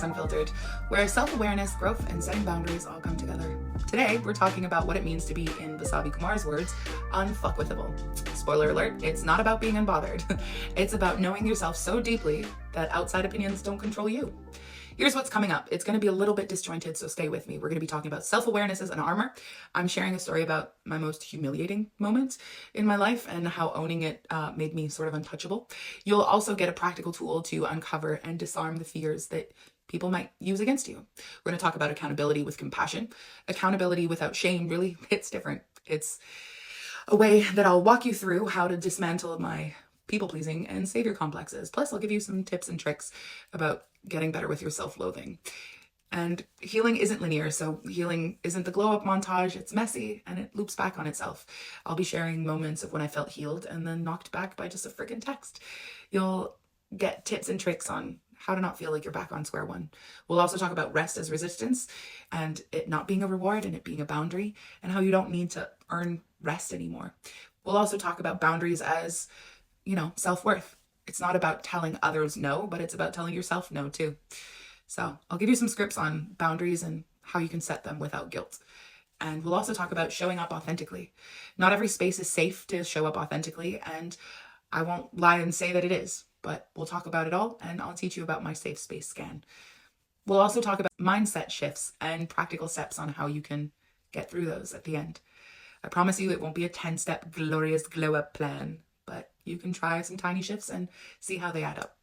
Unfiltered, where self-awareness, growth, and setting boundaries all come together. Today, we're talking about what it means to be, in Vasavi Kumar's words, unfuckwithable. Spoiler alert, it's not about being unbothered. It's about knowing yourself so deeply that outside opinions don't control you. Here's what's coming up. It's going to be a little bit disjointed, so stay with me. We're going to be talking about self-awareness as an armor. I'm sharing a story about my most humiliating moments in my life and how owning it made me sort of untouchable. You'll also get a practical tool to uncover and disarm the fears that people might use against you. We're going to talk about accountability with compassion. Accountability without shame really hits different. It's a way that I'll walk you through how to dismantle my people-pleasing and savior complexes. Plus, I'll give you some tips and tricks about getting better with your self-loathing. And healing isn't linear, so healing isn't the glow-up montage. It's messy, and it loops back on itself. I'll be sharing moments of when I felt healed and then knocked back by just a freaking text. You'll get tips and tricks on how to not feel like you're back on square one. We'll also talk about rest as resistance and it not being a reward and it being a boundary, and how you don't need to earn rest anymore. We'll also talk about boundaries as, self-worth. It's not about telling others no, but it's about telling yourself no too. So I'll give you some scripts on boundaries and how you can set them without guilt. And we'll also talk about showing up authentically. Not every space is safe to show up authentically, and I won't lie and say that it is, but we'll talk about it all, and I'll teach you about my safe space scan. We'll also talk about mindset shifts and practical steps on how you can get through those at the end. I promise you it won't be a 10-step glorious glow-up plan, but you can try some tiny shifts and see how they add up.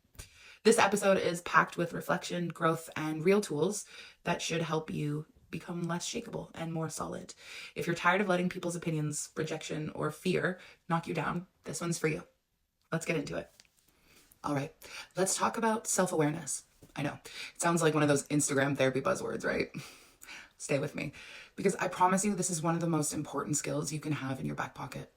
This episode is packed with reflection, growth, and real tools that should help you become less shakeable and more solid. If you're tired of letting people's opinions, rejection, or fear knock you down, this one's for you. Let's get into it. All right, let's talk about self-awareness. I know, it sounds like one of those Instagram therapy buzzwords, right? Stay with me, because I promise you this is one of the most important skills you can have in your back pocket.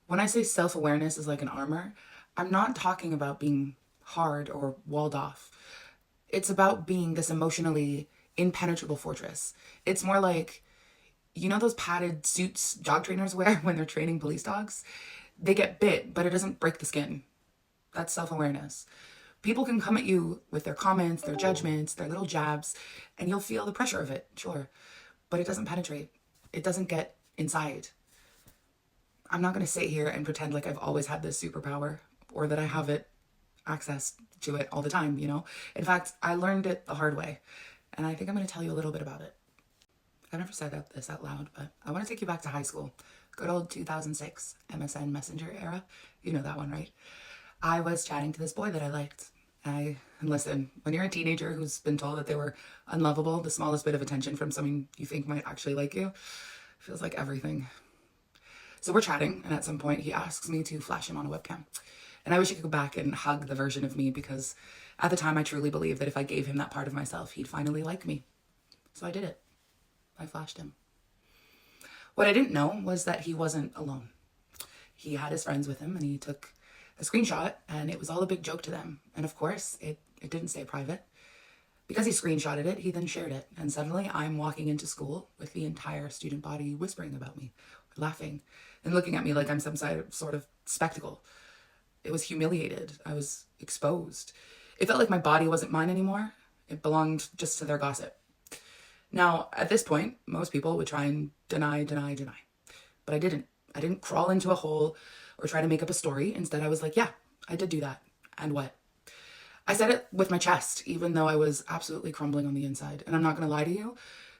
When I say self-awareness is like an armor, I'm not talking about being hard or walled off. It's about being this emotionally impenetrable fortress. It's more like, those padded suits dog trainers wear when they're training police dogs? They get bit, but it doesn't break the skin. That's self-awareness. People can come at you with their comments, their judgments, their little jabs, and you'll feel the pressure of it, sure. But it doesn't penetrate. It doesn't get inside. I'm not going to sit here and pretend like I've always had this superpower or that I have access to it all the time, In fact, I learned it the hard way, and I think I'm going to tell you a little bit about it. I've never said this out loud, but I want to take you back to high school. Good old 2006 MSN Messenger era. You know that one, right? I was chatting to this boy that I liked. And listen, when you're a teenager who's been told that they were unlovable, the smallest bit of attention from someone you think might actually like you feels like everything. So we're chatting, and at some point he asks me to flash him on a webcam. And I wish I could go back and hug the version of me, because at the time I truly believed that if I gave him that part of myself, he'd finally like me. So I did it. I flashed him. What I didn't know was that he wasn't alone. He had his friends with him, and he took a screenshot, and it was all a big joke to them. And of course, it didn't stay private. Because he screenshotted it, he then shared it. And suddenly I'm walking into school with the entire student body whispering about me, laughing, and looking at me like I'm some sort of spectacle. It was humiliated. I was exposed. It felt like my body wasn't mine anymore. It belonged just to their gossip. Now, at this point, most people would try and deny. But I didn't. I didn't crawl into a hole or try to make up a story. Instead, I was like, yeah, I did do that. And what? I said it with my chest, even though I was absolutely crumbling on the inside. And I'm not going to lie to you.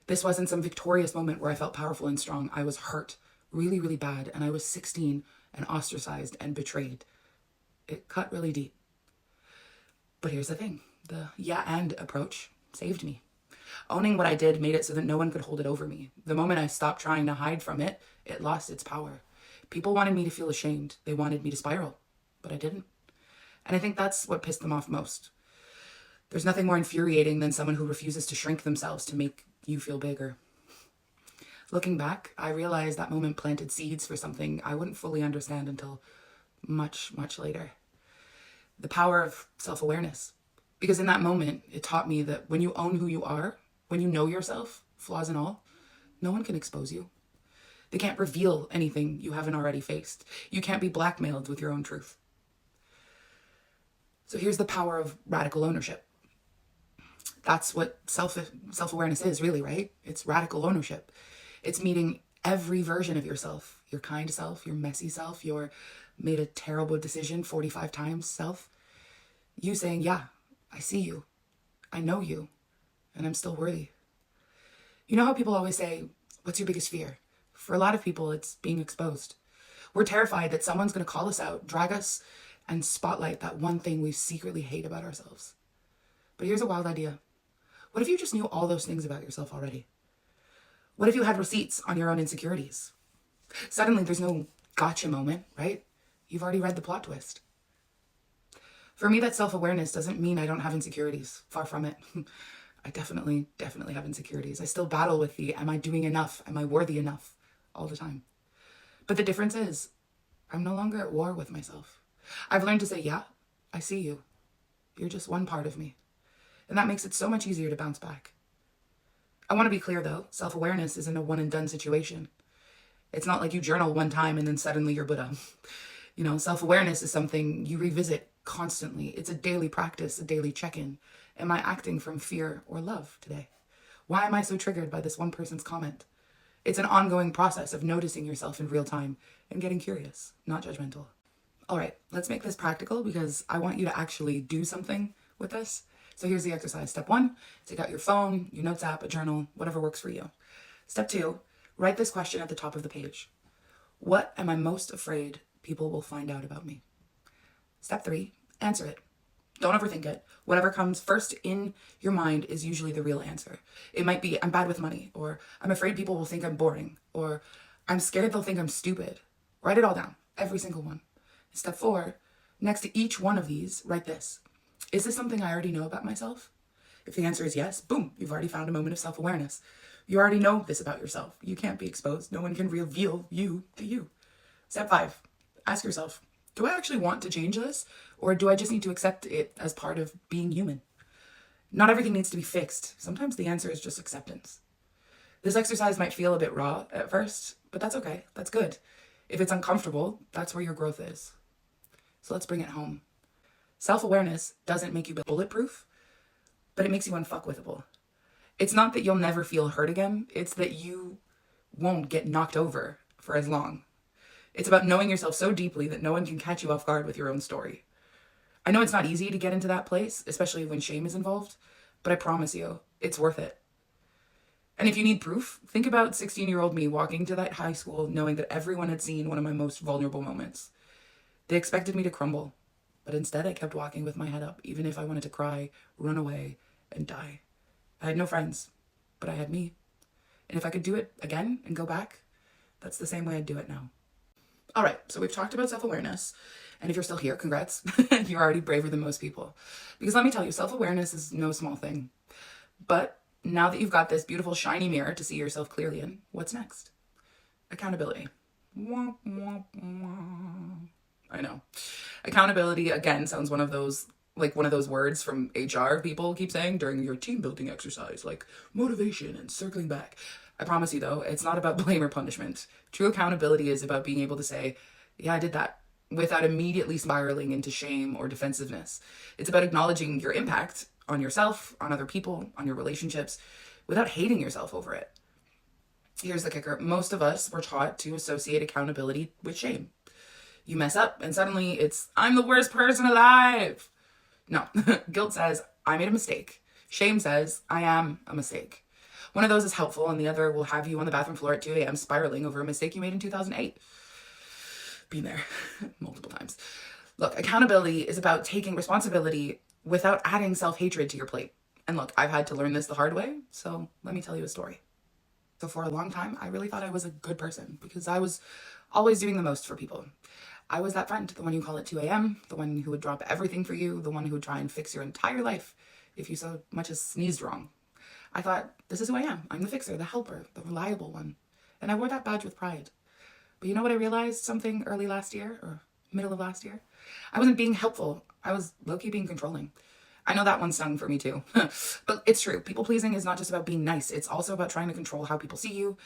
This wasn't some victorious moment where I felt powerful and strong. I was hurt really, really bad. And I was 16 and ostracized and betrayed. It cut really deep. But here's the thing. The yeah and approach saved me. Owning what I did made it so that no one could hold it over me. The moment I stopped trying to hide from it, it lost its power. People wanted me to feel ashamed. They wanted me to spiral, but I didn't. And I think that's what pissed them off most. There's nothing more infuriating than someone who refuses to shrink themselves to make you feel bigger. Looking back, I realized that moment planted seeds for something I wouldn't fully understand until much, much later. The power of self-awareness. Because in that moment, it taught me that when you own who you are, when you know yourself, flaws and all, no one can expose you. They can't reveal anything you haven't already faced. You can't be blackmailed with your own truth. So here's the power of radical ownership. That's what self-awareness is, really, right? It's radical ownership. It's meeting every version of yourself, your kind self, your messy self, your made a terrible decision 45 times self. You saying, yeah, I see you, I know you, and I'm still worthy. You know how people always say, what's your biggest fear? For a lot of people, it's being exposed. We're terrified that someone's going to call us out, drag us, and spotlight that one thing we secretly hate about ourselves. But here's a wild idea. What if you just knew all those things about yourself already? What if you had receipts on your own insecurities? Suddenly there's no gotcha moment, right? You've already read the plot twist. For me, that self-awareness doesn't mean I don't have insecurities. Far from it. I definitely have insecurities. I still battle with the, am I doing enough? Am I worthy enough? All the time. But the difference is, I'm no longer at war with myself. I've learned to say, yeah, I see you. You're just one part of me. And that makes it so much easier to bounce back. I want to be clear though, self-awareness isn't a one and done situation. It's not like you journal one time and then suddenly you're Buddha. You know, self-awareness is something you revisit constantly. It's a daily practice, a daily check-in. Am I acting from fear or love today? Why am I so triggered by this one person's comment? It's an ongoing process of noticing yourself in real time and getting curious, not judgmental. All right, let's make this practical because I want you to actually do something with this. So here's the exercise. Step 1, take out your phone, your notes app, a journal, whatever works for you. Step 2, write this question at the top of the page. What am I most afraid people will find out about me? Step 3, answer it. Don't overthink it. Whatever comes first in your mind is usually the real answer. It might be, I'm bad with money, or I'm afraid people will think I'm boring, or I'm scared they'll think I'm stupid. Write it all down, every single one. Step 4, next to each one of these, write this. Is this something I already know about myself? If the answer is yes, boom, you've already found a moment of self-awareness. You already know this about yourself. You can't be exposed. No one can reveal you to you. Step 5, ask yourself, do I actually want to change this? Or do I just need to accept it as part of being human? Not everything needs to be fixed. Sometimes the answer is just acceptance. This exercise might feel a bit raw at first, but that's okay. That's good. If it's uncomfortable, that's where your growth is. So let's bring it home. Self-awareness doesn't make you bulletproof, but it makes you unfuckwithable. It's not that you'll never feel hurt again. It's that you won't get knocked over for as long. It's about knowing yourself so deeply that no one can catch you off guard with your own story. I know it's not easy to get into that place, especially when shame is involved, but I promise you, it's worth it. And if you need proof, think about 16-year-old me walking to that high school knowing that everyone had seen one of my most vulnerable moments. They expected me to crumble, but instead I kept walking with my head up, even if I wanted to cry, run away, and die. I had no friends, but I had me. And if I could do it again and go back, that's the same way I'd do it now. All right, so we've talked about self-awareness, and if you're still here, congrats. You're already braver than most people. Because let me tell you, self-awareness is no small thing. But now that you've got this beautiful shiny mirror to see yourself clearly in, what's next? Accountability. Wah, wah, wah. I know. Accountability, again, sounds one of those words from HR people keep saying during your team building exercise, like motivation and circling back. I promise you though, it's not about blame or punishment. True accountability is about being able to say, yeah, I did that, without immediately spiraling into shame or defensiveness. It's about acknowledging your impact on yourself, on other people, on your relationships, without hating yourself over it. Here's the kicker. Most of us were taught to associate accountability with shame. You mess up and suddenly it's, I'm the worst person alive. No, guilt says, I made a mistake. Shame says, I am a mistake. One of those is helpful and the other will have you on the bathroom floor at 2 a.m. spiraling over a mistake you made in 2008. Been there multiple times. Look, accountability is about taking responsibility without adding self-hatred to your plate. And look, I've had to learn this the hard way, so let me tell you a story. So for a long time, I really thought I was a good person because I was always doing the most for people. I was that friend, the one you call at 2 a.m., the one who would drop everything for you, the one who would try and fix your entire life if you so much as sneezed wrong. I thought, this is who I am. I'm the fixer, the helper, the reliable one. And I wore that badge with pride. But you know what I realized something early last year or middle of last year? I wasn't being helpful. I was low-key being controlling. I know that one stung for me too. But it's true. People-pleasing is not just about being nice. It's also about trying to control how people see you.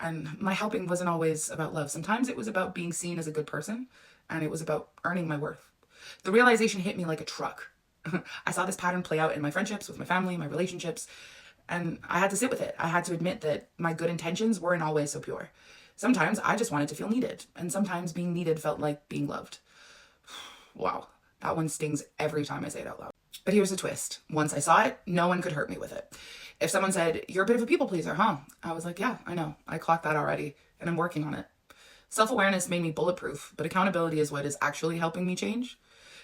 And my helping wasn't always about love. Sometimes it was about being seen as a good person, and it was about earning my worth. The realization hit me like a truck. I saw this pattern play out in my friendships, with my family, my relationships, and I had to sit with it. I had to admit that my good intentions weren't always so pure. Sometimes I just wanted to feel needed, and sometimes being needed felt like being loved. Wow, that one stings every time I say it out loud. But here's the twist. Once I saw it, no one could hurt me with it. If someone said, "You're a bit of a people pleaser, huh?" I was like, yeah, I know. I clocked that already, and I'm working on it. Self-awareness made me bulletproof, but accountability is what is actually helping me change.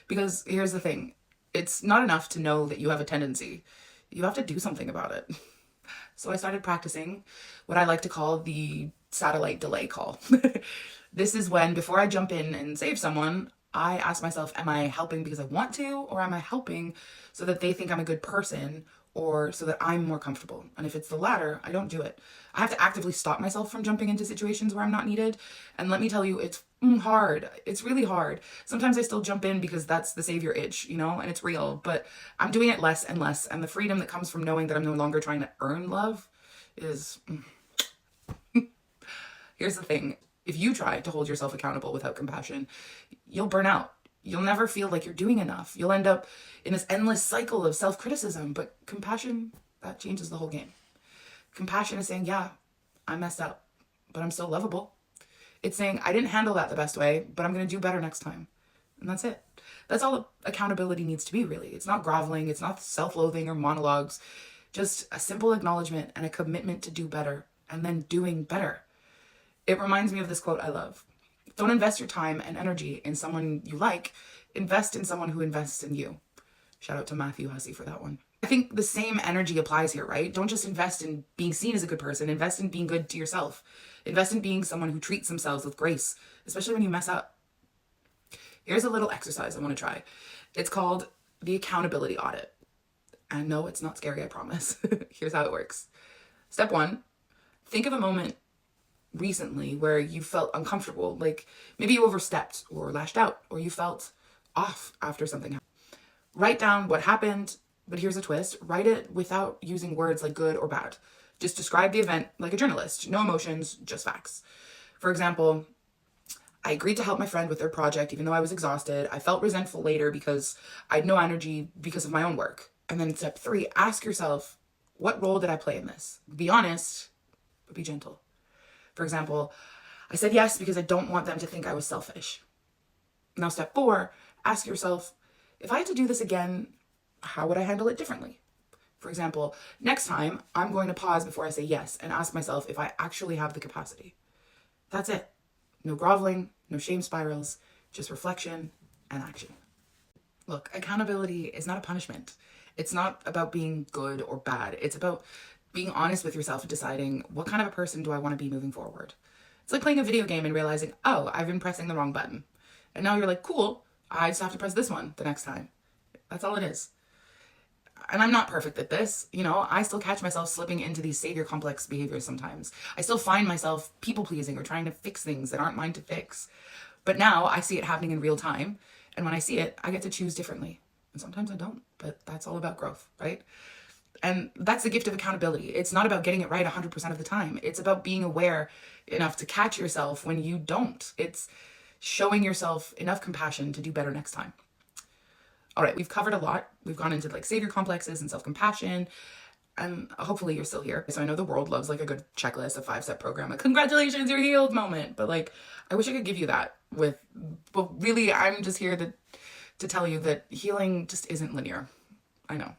Because here's the thing. It's not enough to know that you have a tendency. You have to do something about it. So I started practicing what I like to call the satellite delay call. This is when, before I jump in and save someone, I ask myself, am I helping because I want to, or am I helping so that they think I'm a good person, or so that I'm more comfortable? And if it's the latter, I don't do it. I have to actively stop myself from jumping into situations where I'm not needed. And let me tell you, it's hard. It's really hard. Sometimes I still jump in because that's the savior itch, and it's real, but I'm doing it less and less. And the freedom that comes from knowing that I'm no longer trying to earn love is... Here's the thing. If you try to hold yourself accountable without compassion, you'll burn out. You'll never feel like you're doing enough. You'll end up in this endless cycle of self-criticism. But compassion, that changes the whole game. Compassion is saying, yeah, I messed up, but I'm still lovable. It's saying, I didn't handle that the best way, but I'm going to do better next time. And that's it. That's all accountability needs to be, really. It's not groveling. It's not self-loathing or monologues. Just a simple acknowledgement and a commitment to do better, and then doing better. It reminds me of this quote I love. Don't invest your time and energy in someone you like. Invest in someone who invests in you. Shout out to Matthew Hussey for that one. I think the same energy applies here, right? Don't just invest in being seen as a good person. Invest in being good to yourself. Invest in being someone who treats themselves with grace, especially when you mess up. Here's a little exercise I want to try. It's called the accountability audit. And no, it's not scary, I promise. Here's how it works. Step 1, think of a moment recently where you felt uncomfortable, like maybe you overstepped or lashed out, or you felt off after something happened. Write down what happened, but here's a twist. Write it without using words like good or bad. Just describe the event like a journalist. No emotions, just facts. For example, I agreed to help my friend with their project even though I was exhausted. I felt resentful later because I had no energy because of my own work. And then step 3, ask yourself, what role did I play in this? Be honest, but be gentle. For example, I said yes because I don't want them to think I was selfish. Now, step 4, ask yourself, if I had to do this again, how would I handle it differently? For example, next time, I'm going to pause before I say yes and ask myself if I actually have the capacity. That's it. No groveling, no shame spirals, just reflection and action. Look, accountability is not a punishment. It's not about being good or bad. It's about being honest with yourself and deciding, what kind of a person do I want to be moving forward? It's like playing a video game and realizing, oh, I've been pressing the wrong button. And now you're like, cool, I just have to press this one the next time. That's all it is. And I'm not perfect at this. I still catch myself slipping into these savior complex behaviors sometimes. I still find myself people pleasing or trying to fix things that aren't mine to fix. But now I see it happening in real time. And when I see it, I get to choose differently. And sometimes I don't, but that's all about growth, right? And that's the gift of accountability. It's not about getting it right 100% of the time. It's about being aware enough to catch yourself when you don't. It's showing yourself enough compassion to do better next time. All right, we've covered a lot. We've gone into savior complexes and self-compassion, and hopefully you're still here. So I know the world loves a good checklist, a 5-step program, a congratulations, you're healed moment. But I wish I could give you that but really I'm just here to tell you that healing just isn't linear. I know.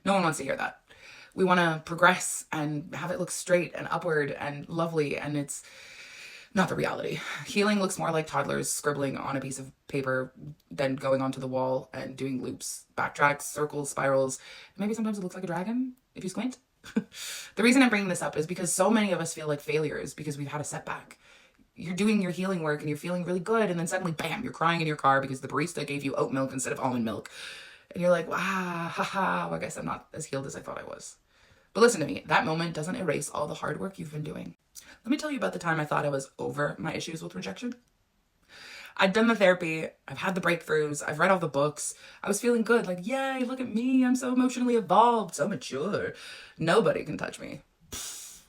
No one wants to hear that. We want to progress and have it look straight and upward and lovely, and it's not the reality. Healing looks more like toddlers scribbling on a piece of paper, then going onto the wall and doing loops, backtracks, circles, spirals. Maybe sometimes it looks like a dragon if you squint. The reason I'm bringing this up is because so many of us feel like failures because we've had a setback. You're doing your healing work and you're feeling really good, and then suddenly, bam, you're crying in your car because the barista gave you oat milk instead of almond milk. And you're like, I guess I'm not as healed as I thought I was. But listen to me, that moment doesn't erase all the hard work you've been doing. Let me tell you about the time I thought I was over my issues with rejection. I'd done the therapy, I've had the breakthroughs, I've read all the books. I was feeling good, yay, look at me, I'm so emotionally evolved, so mature. Nobody can touch me.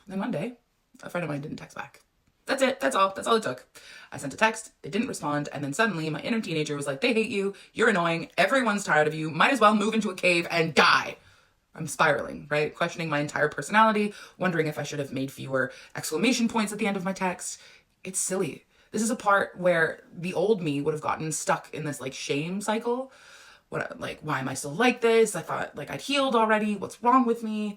Then one day, a friend of mine didn't text back. That's it. That's all it took. I sent a text, they didn't respond, and then suddenly my inner teenager was like, they hate you, you're annoying, everyone's tired of you, might as well move into a cave and die. I'm spiraling, right? Questioning my entire personality, wondering if I should have made fewer exclamation points at the end of my text. It's silly. This is a part where the old me would have gotten stuck in this like shame cycle. Why am I still like this? I thought like I'd healed already. What's wrong with me?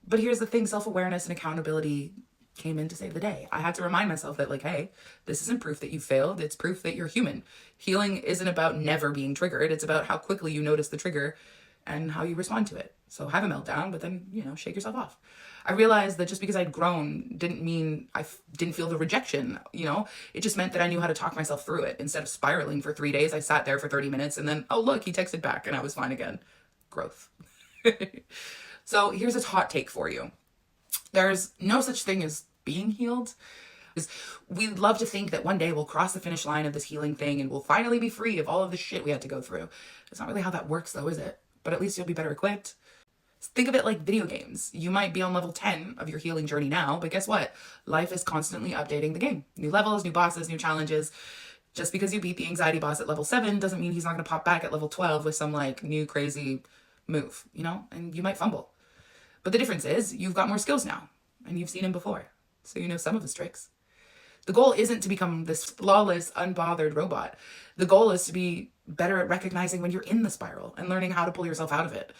But here's the thing, self-awareness and accountability came in to save the day. I had to remind myself that like, hey, this isn't proof that you failed. It's proof that you're human. Healing isn't about never being triggered. It's about how quickly you notice the trigger and how you respond to it. So have a meltdown, but then, shake yourself off. I realized that just because I'd grown didn't mean I didn't feel the rejection, It just meant that I knew how to talk myself through it. Instead of spiraling for 3 days, I sat there for 30 minutes and then, oh, look, he texted back and I was fine again. Growth. So here's a hot take for you. There's no such thing as being healed. We love to think that one day we'll cross the finish line of this healing thing and we'll finally be free of all of the shit we had to go through. It's not really how that works though, is it? But at least you'll be better equipped. Think of it like video games. You might be on level 10 of your healing journey now, but guess what? Life is constantly updating the game. New levels, new bosses, new challenges. Just because you beat the anxiety boss at level 7 doesn't mean he's not going to pop back at level 12 with some like new crazy move, and you might fumble. But the difference is you've got more skills now and you've seen him before. So you know some of his tricks. The goal isn't to become this flawless, unbothered robot. The goal is to be better at recognizing when you're in the spiral and learning how to pull yourself out of it.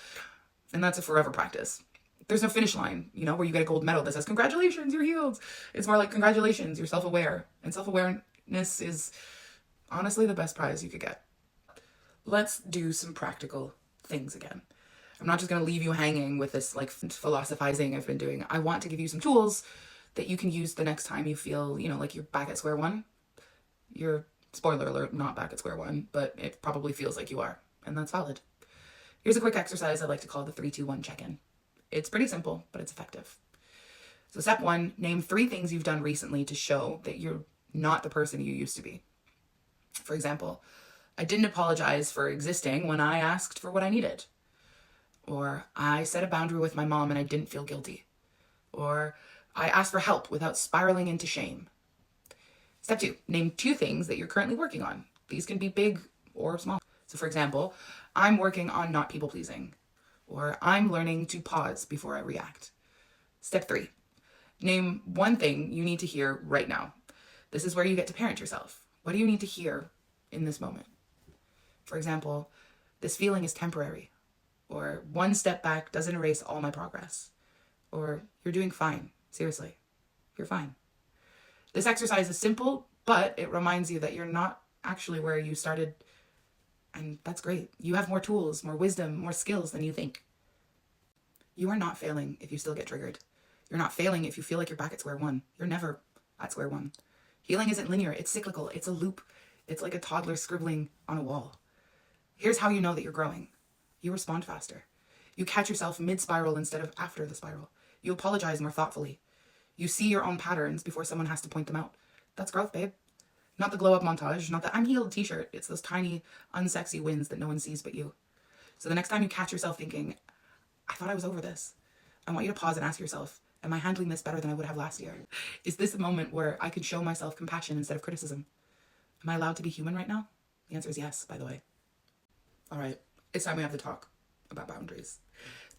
And that's a forever practice. There's no finish line, where you get a gold medal that says, congratulations, you're healed. It's more like, congratulations, you're self-aware. And self-awareness is honestly the best prize you could get. Let's do some practical things again. I'm not just going to leave you hanging with this like philosophizing I've been doing. I want to give you some tools that you can use the next time you feel, like you're back at square one. You're, spoiler alert, not back at square one, but it probably feels like you are. And that's valid. Here's a quick exercise I like to call the 3-2-1 check-in. It's pretty simple, but it's effective. So step 1, name 3 things you've done recently to show that you're not the person you used to be. For example, I didn't apologize for existing when I asked for what I needed. Or I set a boundary with my mom and I didn't feel guilty. Or I asked for help without spiraling into shame. Step 2, name 2 things that you're currently working on. These can be big or small. So for example, I'm working on not people pleasing. Or I'm learning to pause before I react. Step 3, name 1 thing you need to hear right now. This is where you get to parent yourself. What do you need to hear in this moment? For example, this feeling is temporary. Or 1 step back doesn't erase all my progress. Or you're doing fine. Seriously, you're fine. This exercise is simple, but it reminds you that you're not actually where you started. And that's great. You have more tools, more wisdom, more skills than you think. You are not failing if you still get triggered. You're not failing if you feel like you're back at square one. You're never at square one. Healing isn't linear. It's cyclical. It's a loop. It's like a toddler scribbling on a wall. Here's how you know that you're growing. You respond faster. You catch yourself mid-spiral instead of after the spiral. You apologize more thoughtfully. You see your own patterns before someone has to point them out. That's growth, babe. Not the glow-up montage, not the I'm healed t-shirt. It's those tiny, unsexy wins that no one sees but you. So the next time you catch yourself thinking, I thought I was over this, I want you to pause and ask yourself, am I handling this better than I would have last year? Is this a moment where I can show myself compassion instead of criticism? Am I allowed to be human right now? The answer is yes, by the way. All right, it's time we have to talk about boundaries.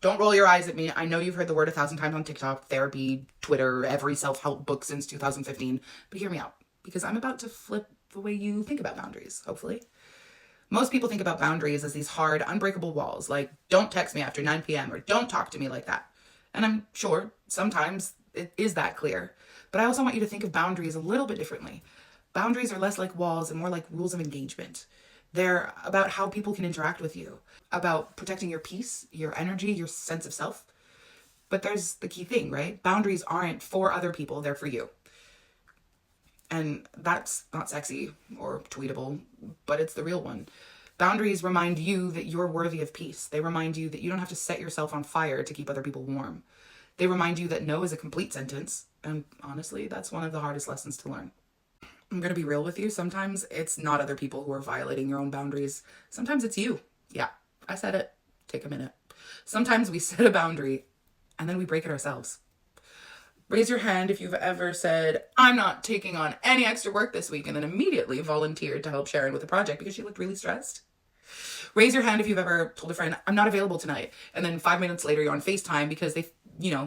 Don't roll your eyes at me. I know you've heard the word 1,000 times on TikTok, therapy, Twitter, every self-help book since 2015, but hear me out, because I'm about to flip the way you think about boundaries, hopefully. Most people think about boundaries as these hard, unbreakable walls, like don't text me after 9 p.m. or don't talk to me like that. And I'm sure sometimes it is that clear, but I also want you to think of boundaries a little bit differently. Boundaries are less like walls and more like rules of engagement. They're about how people can interact with you, about protecting your peace, your energy, your sense of self. But there's the key thing, right? Boundaries aren't for other people, they're for you. And that's not sexy or tweetable, but it's the real one. Boundaries remind you that you're worthy of peace. They remind you that you don't have to set yourself on fire to keep other people warm. They remind you that no is a complete sentence. And honestly, that's one of the hardest lessons to learn. I'm going to be real with you. Sometimes it's not other people who are violating your own boundaries. Sometimes it's you. Yeah, I said it. Take a minute. Sometimes we set a boundary and then we break it ourselves. Raise your hand if you've ever said, I'm not taking on any extra work this week, and then immediately volunteered to help Sharon with a project because she looked really stressed. Raise your hand if you've ever told a friend, I'm not available tonight, and then 5 minutes later you're on FaceTime because they,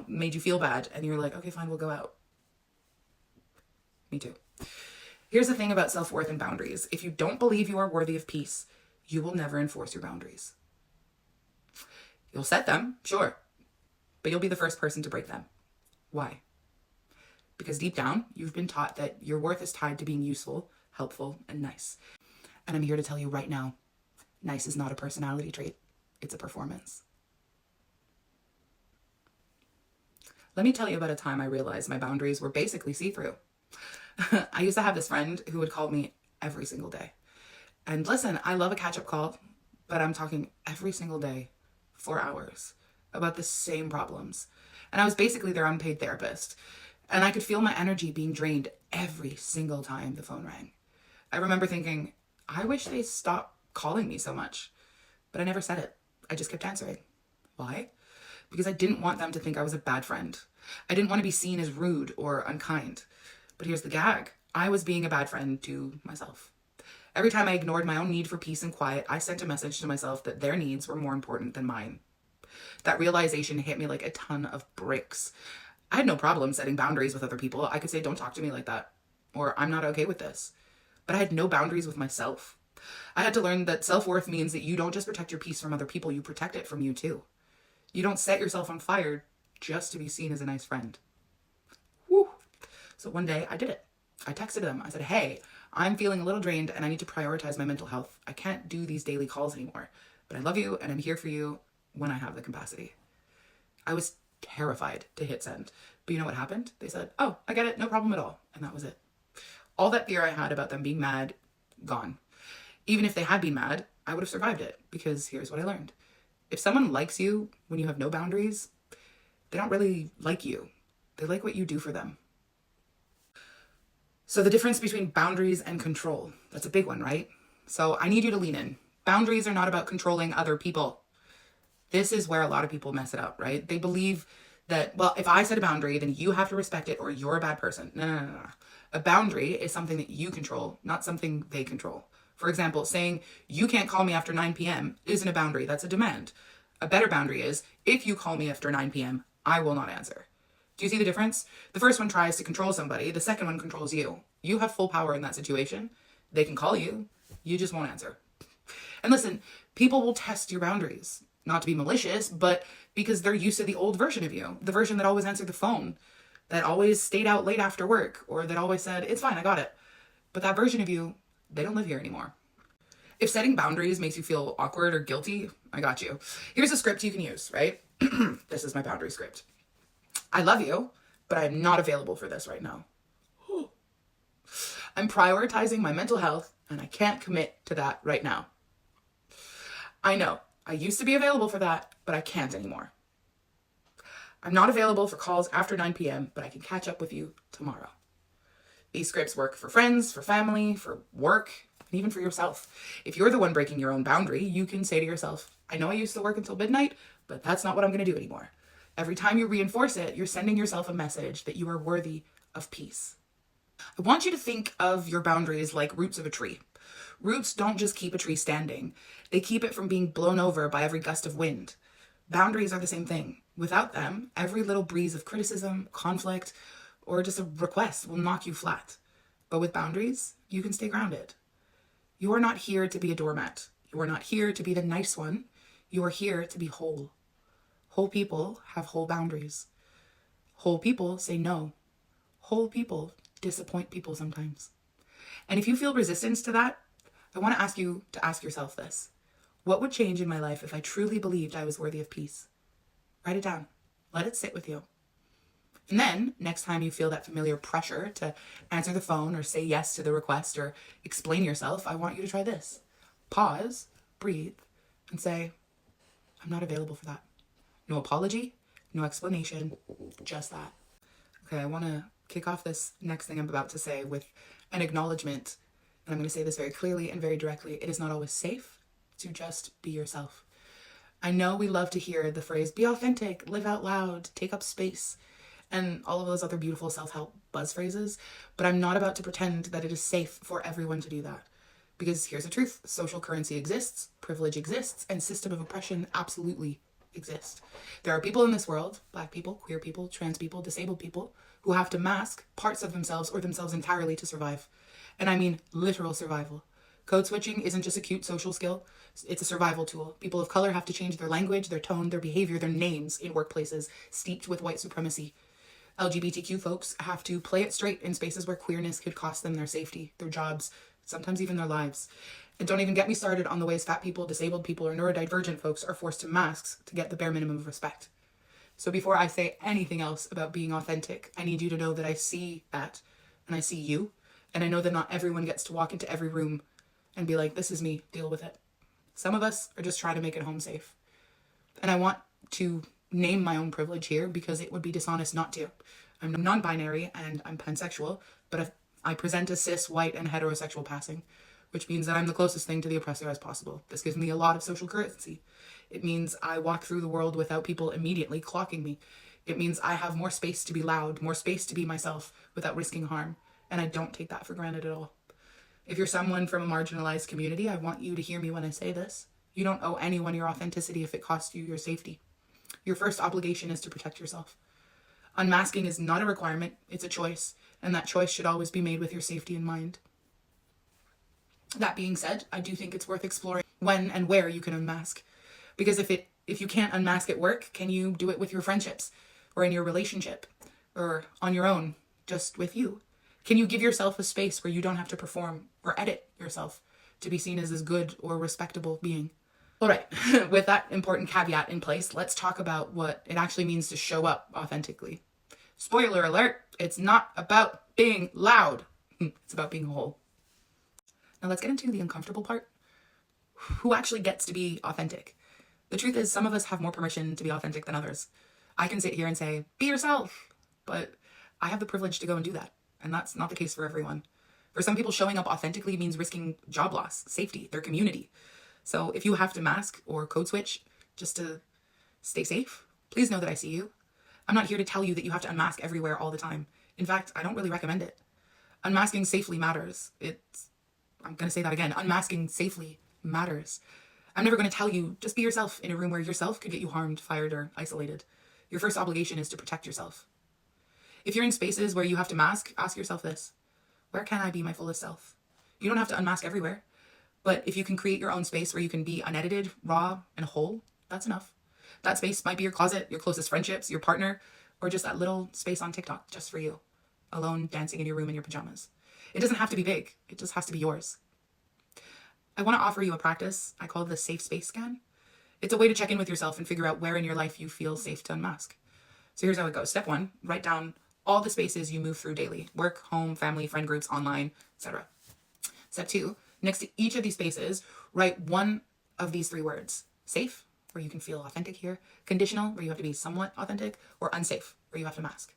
made you feel bad, and you're like, okay, fine, we'll go out. Me too. Here's the thing about self-worth and boundaries. If you don't believe you are worthy of peace, you will never enforce your boundaries. You'll set them, sure, but you'll be the first person to break them. Why? Because deep down, you've been taught that your worth is tied to being useful, helpful, and nice. And I'm here to tell you right now, nice is not a personality trait. It's a performance. Let me tell you about a time I realized my boundaries were basically see-through. I used to have this friend who would call me every single day. And listen, I love a catch-up call, but I'm talking every single day, 4 hours, about the same problems. And I was basically their unpaid therapist. And I could feel my energy being drained every single time the phone rang. I remember thinking, I wish they stopped calling me so much. But I never said it. I just kept answering. Why? Because I didn't want them to think I was a bad friend. I didn't want to be seen as rude or unkind. But here's the gag. I was being a bad friend to myself. Every time I ignored my own need for peace and quiet, I sent a message to myself that their needs were more important than mine. That realization hit me like a ton of bricks. I had no problem setting boundaries with other people. I could say, don't talk to me like that, or I'm not okay with this. But I had no boundaries with myself. I had to learn that self-worth means that you don't just protect your peace from other people, you protect it from you too. You don't set yourself on fire just to be seen as a nice friend. Woo. So one day I did it. I texted them. I said, hey, I'm feeling a little drained and I need to prioritize my mental health. I can't do these daily calls anymore, but I love you and I'm here for you when I have the capacity. I was terrified to hit send, but you know what happened? They said, oh, I get it. No problem at all. And that was it. All that fear I had about them being mad, gone. Even if they had been mad, I would have survived it, because here's what I learned. If someone likes you when you have no boundaries, they don't really like you. They like what you do for them. So the difference between boundaries and control, that's a big one, right? So I need you to lean in. Boundaries are not about controlling other people. This is where a lot of people mess it up, right? They believe that, well, if I set a boundary, then you have to respect it or you're a bad person. No. A boundary is something that you control, not something they control. For example, saying you can't call me after 9 p.m. isn't a boundary, that's a demand. A better boundary is, if you call me after 9 p.m., I will not answer. Do you see the difference? The first one tries to control somebody. The second one controls you. You have full power in that situation. They can call you. You just won't answer. And listen, people will test your boundaries. Not to be malicious, but because they're used to the old version of you. The version that always answered the phone. That always stayed out late after work. Or that always said, it's fine, I got it. But that version of you, they don't live here anymore. If setting boundaries makes you feel awkward or guilty, I got you. Here's a script you can use, right? This is my boundary script. I love you, but I'm not available for this right now. I'm prioritizing my mental health, and I can't commit to that right now. I know, I used to be available for that, but I can't anymore. I'm not available for calls after 9 p.m., but I can catch up with you tomorrow. These scripts work for friends, for family, for work, and even for yourself. If you're the one breaking your own boundary, you can say to yourself, I know I used to work until midnight, but that's not what I'm going to do anymore. Every time you reinforce it, you're sending yourself a message that you are worthy of peace. I want you to think of your boundaries like roots of a tree. Roots don't just keep a tree standing. They keep it from being blown over by every gust of wind. Boundaries are the same thing. Without them, every little breeze of criticism, conflict, or just a request will knock you flat. But with boundaries, you can stay grounded. You are not here to be a doormat. You are not here to be the nice one. You are here to be whole. Whole people have whole boundaries. Whole people say no. Whole people disappoint people sometimes. And if you feel resistance to that, I want to ask you to ask yourself this. What would change in my life if I truly believed I was worthy of peace? Write it down. Let it sit with you. And then, next time you feel that familiar pressure to answer the phone or say yes to the request or explain yourself, I want you to try this. Pause, breathe, and say, I'm not available for that. No apology, no explanation, just that. Okay, I want to kick off this next thing I'm about to say with an acknowledgement. And I'm going to say this very clearly and very directly. It is not always safe to just be yourself. I know we love to hear the phrase, be authentic, live out loud, take up space. and all of those other beautiful self-help buzz phrases, but I'm not about to pretend that it is safe for everyone to do that. Because here's the truth: social currency exists, privilege exists, and system of oppression absolutely exists. There are people in this world, Black people, queer people, trans people, disabled people, who have to mask parts of themselves or themselves entirely to survive. And I mean literal survival. Code switching isn't just a cute social skill, it's a survival tool. People of color have to change their language, their tone, their behavior, their names in workplaces steeped with white supremacy. LGBTQ folks have to play it straight in spaces where queerness could cost them their safety, their jobs, sometimes even their lives. And don't even get me started on the ways fat people, disabled people, or neurodivergent folks are forced to masks to get the bare minimum of respect. So before I say anything else about being authentic, I need you to know that I see that, and I see you, and I know that not everyone gets to walk into every room and be like, this is me, deal with it. Some of us are just trying to make it home safe. And I want to name my own privilege here because it would be dishonest not to. I'm non-binary and I'm pansexual, but I present as cis, white, and heterosexual passing, which means that I'm the closest thing to the oppressor as possible. This gives me a lot of social currency. It means I walk through the world without people immediately clocking me. It means I have more space to be loud, more space to be myself without risking harm. And I don't take that for granted at all. If you're someone from a marginalized community, I want you to hear me when I say this. You don't owe anyone your authenticity if it costs you your safety. Your first obligation is to protect yourself. Unmasking is not a requirement, it's a choice, and that choice should always be made with your safety in mind. That being said, I do think it's worth exploring when and where you can unmask. Because if you can't unmask at work, can you do it with your friendships, or in your relationship, or on your own, just with you? Can you give yourself a space where you don't have to perform or edit yourself to be seen as this good or respectable being? All right, with that important caveat in place, let's talk about what it actually means to show up authentically. Spoiler alert, it's not about being loud. It's about being whole. Now let's get into the uncomfortable part. Who actually gets to be authentic? The truth is, some of us have more permission to be authentic than others. I can sit here and say, be yourself, but I have the privilege to go and do that. And that's not the case for everyone. For some people, showing up authentically means risking job loss, safety, their community. So if you have to mask or code switch just to stay safe, please know that I see you. I'm not here to tell you that you have to unmask everywhere all the time. In fact, I don't really recommend it. Unmasking safely matters. I'm going to say that again. Unmasking safely matters. I'm never going to tell you, just be yourself in a room where yourself could get you harmed, fired, or isolated. Your first obligation is to protect yourself. If you're in spaces where you have to mask, ask yourself this: where can I be my fullest self? You don't have to unmask everywhere, but if you can create your own space where you can be unedited, raw, and whole, that's enough. That space might be your closet, your closest friendships, your partner, or just that little space on TikTok just for you, alone dancing in your room in your pajamas. It doesn't have to be big. It just has to be yours. I want to offer you a practice I call the safe space scan. It's a way to check in with yourself and figure out where in your life you feel safe to unmask. So here's how it goes. Step 1, write down all the spaces you move through daily: work, home, family, friend groups, online, etc. Step 2, next to each of these spaces, write one of these 3 words: safe, where you can feel authentic here; conditional, where you have to be somewhat authentic; or unsafe, where you have to mask.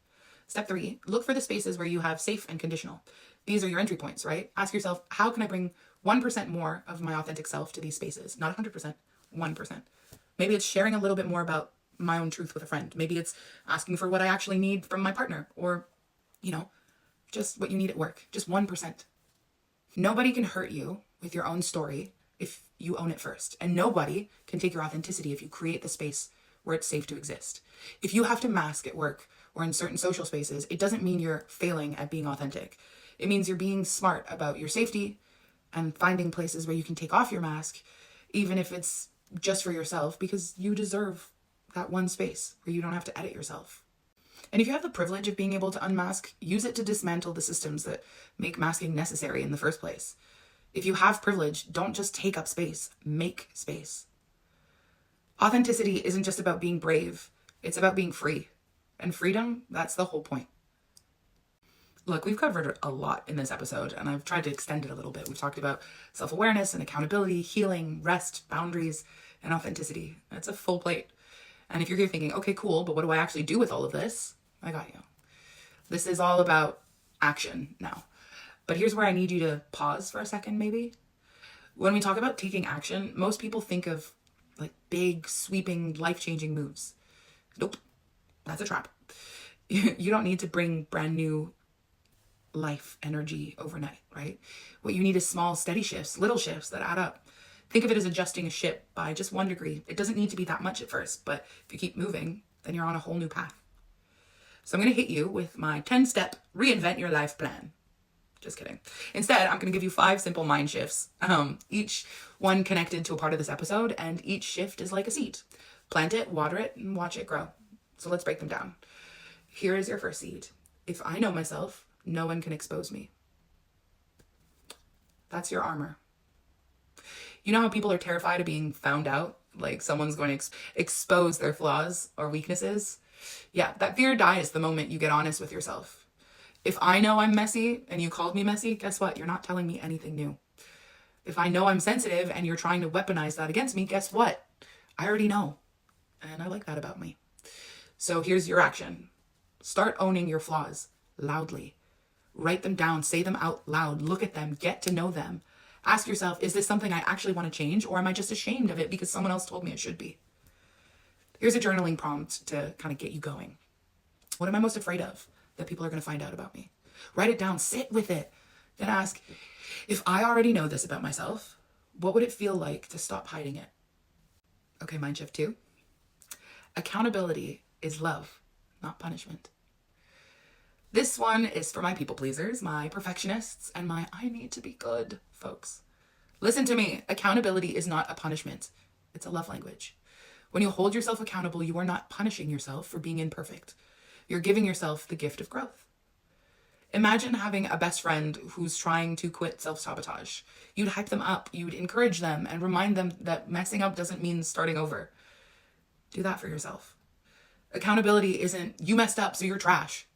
Step 3, look for the spaces where you have safe and conditional. These are your entry points, right? Ask yourself, how can I bring 1% more of my authentic self to these spaces? Not 100%, 1%. Maybe it's sharing a little bit more about my own truth with a friend. Maybe it's asking for what I actually need from my partner, or, just what you need at work. Just 1%. Nobody can hurt you with your own story if you own it first. And nobody can take your authenticity if you create the space where it's safe to exist. If you have to mask at work or in certain social spaces, it doesn't mean you're failing at being authentic. It means you're being smart about your safety and finding places where you can take off your mask, even if it's just for yourself, because you deserve that one space where you don't have to edit yourself. And if you have the privilege of being able to unmask, use it to dismantle the systems that make masking necessary in the first place. If you have privilege, don't just take up space, make space. Authenticity isn't just about being brave, it's about being free. And freedom, that's the whole point. Look, we've covered a lot in this episode, and I've tried to extend it a little bit. We've talked about self-awareness and accountability, healing, rest, boundaries, and authenticity. That's a full plate. And if you're here thinking, okay, cool, but what do I actually do with all of this? I got you. This is all about action now. But here's where I need you to pause for a second, maybe. When we talk about taking action, most people think of like big, sweeping, life-changing moves. Nope, that's a trap. You don't need to bring brand new life energy overnight, right? What you need is small, steady shifts, little shifts that add up. Think of it as adjusting a ship by just 1 degree. It doesn't need to be that much at first, but if you keep moving, then you're on a whole new path. So I'm going to hit you with my 10-step reinvent your life plan. Just kidding. Instead, I'm going to give you 5 simple mind shifts, each one connected to a part of this episode, and each shift is like a seed. Plant it, water it, and watch it grow. So let's break them down. Here is your first seed. If I know myself, no one can expose me. That's your armor. You know how people are terrified of being found out? Like someone's going to expose their flaws or weaknesses? Yeah, that fear dies the moment you get honest with yourself. If I know I'm messy and you called me messy, guess what? You're not telling me anything new. If I know I'm sensitive and you're trying to weaponize that against me, guess what? I already know. And I like that about me. So here's your action. Start owning your flaws loudly. Write them down, say them out loud, look at them, get to know them. Ask yourself, is this something I actually want to change, or am I just ashamed of it because someone else told me it should be? Here's a journaling prompt to kind of get you going. What am I most afraid of that people are going to find out about me? Write it down, sit with it. Then ask, if I already know this about myself, what would it feel like to stop hiding it? Okay, mind shift 2. Accountability is love, not punishment. This one is for my people pleasers, my perfectionists, and my I need to be good folks. Listen to me. Accountability is not a punishment. It's a love language. When you hold yourself accountable, you are not punishing yourself for being imperfect. You're giving yourself the gift of growth. Imagine having a best friend who's trying to quit self-sabotage. You'd hype them up, you'd encourage them, and remind them that messing up doesn't mean starting over. Do that for yourself. Accountability isn't, you messed up, so you're trash.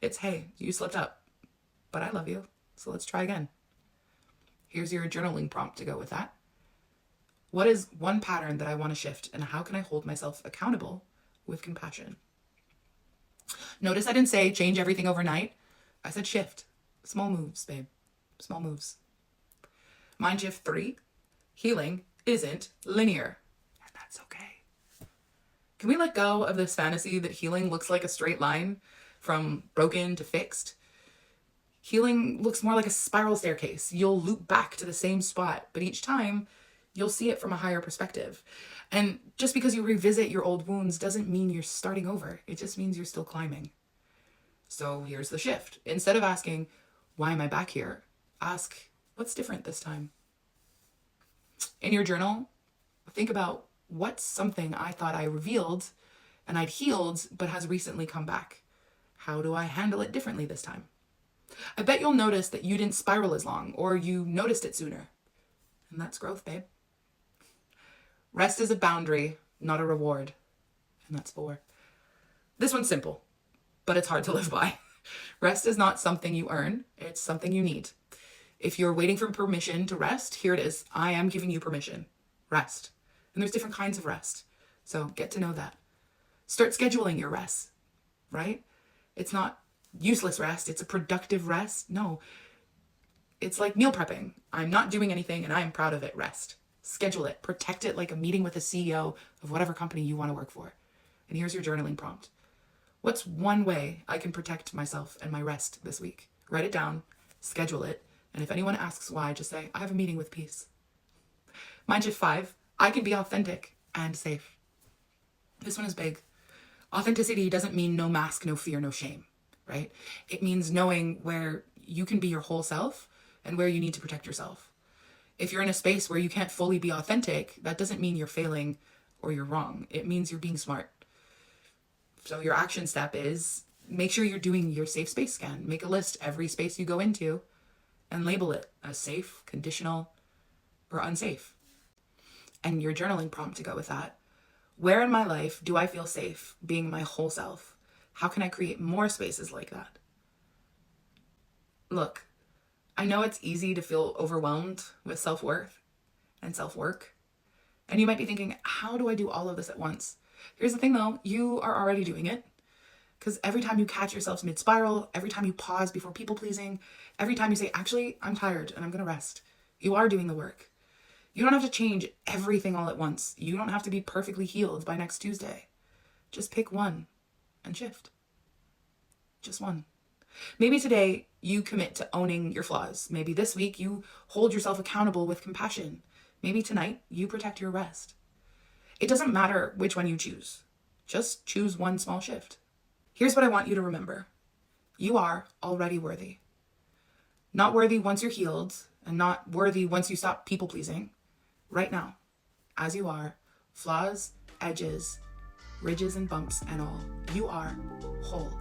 It's, hey, you slipped up, but I love you, so let's try again. Here's your journaling prompt to go with that. What is one pattern that I want to shift, and how can I hold myself accountable with compassion? Notice I didn't say change everything overnight. I said shift. Small moves, babe. Small moves. Mind shift 3. Healing isn't linear, and that's okay. Can we let go of this fantasy that healing looks like a straight line from broken to fixed? Healing looks more like a spiral staircase. You'll loop back to the same spot, but each time you'll see it from a higher perspective. And just because you revisit your old wounds doesn't mean you're starting over. It just means you're still climbing. So here's the shift. Instead of asking, why am I back here? Ask, what's different this time? In your journal, think about what's something I thought I revealed and I'd healed, but has recently come back. How do I handle it differently this time? I bet you'll notice that you didn't spiral as long, or you noticed it sooner. And that's growth, babe. Rest is a boundary, not a reward. And that's 4. This one's simple, but it's hard to live by. Rest is not something you earn. It's something you need. If you're waiting for permission to rest, here it is. I am giving you permission. Rest. And there's different kinds of rest. So get to know that. Start scheduling your rest, right? It's not useless rest. It's a productive rest. No, it's like meal prepping. I'm not doing anything and I'm proud of it. Rest. Schedule it. Protect it like a meeting with the CEO of whatever company you want to work for. And here's your journaling prompt. What's one way I can protect myself and my rest this week? Write it down, schedule it, and if anyone asks why, just say, I have a meeting with peace. Mind shift 5, I can be authentic and safe. This one is big. Authenticity doesn't mean no mask, no fear, no shame, right? It means knowing where you can be your whole self and where you need to protect yourself. If you're in a space where you can't fully be authentic, that doesn't mean you're failing or you're wrong. It means you're being smart. So your action step is make sure you're doing your safe space scan. Make a list every space you go into and label it as safe, conditional, or unsafe. And your journaling prompt to go with that. Where in my life do I feel safe being my whole self? How can I create more spaces like that? Look, I know it's easy to feel overwhelmed with self-worth and self-work. And you might be thinking, how do I do all of this at once? Here's the thing though, you are already doing it. Because every time you catch yourself mid-spiral, every time you pause before people-pleasing, every time you say, actually, I'm tired and I'm going to rest, you are doing the work. You don't have to change everything all at once. You don't have to be perfectly healed by next Tuesday. Just pick one and shift. Just one. Maybe today you commit to owning your flaws. Maybe this week you hold yourself accountable with compassion. Maybe tonight you protect your rest. It doesn't matter which one you choose. Just choose one small shift. Here's what I want you to remember. You are already worthy. Not worthy once you're healed, and not worthy once you stop people pleasing. Right now, as you are, flaws, edges, ridges and bumps and all, you are whole.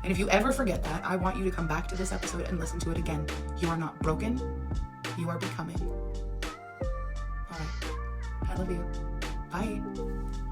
And if you ever forget that, I want you to come back to this episode and listen to it again. You are not broken, you are becoming. All right, I love you. Bye.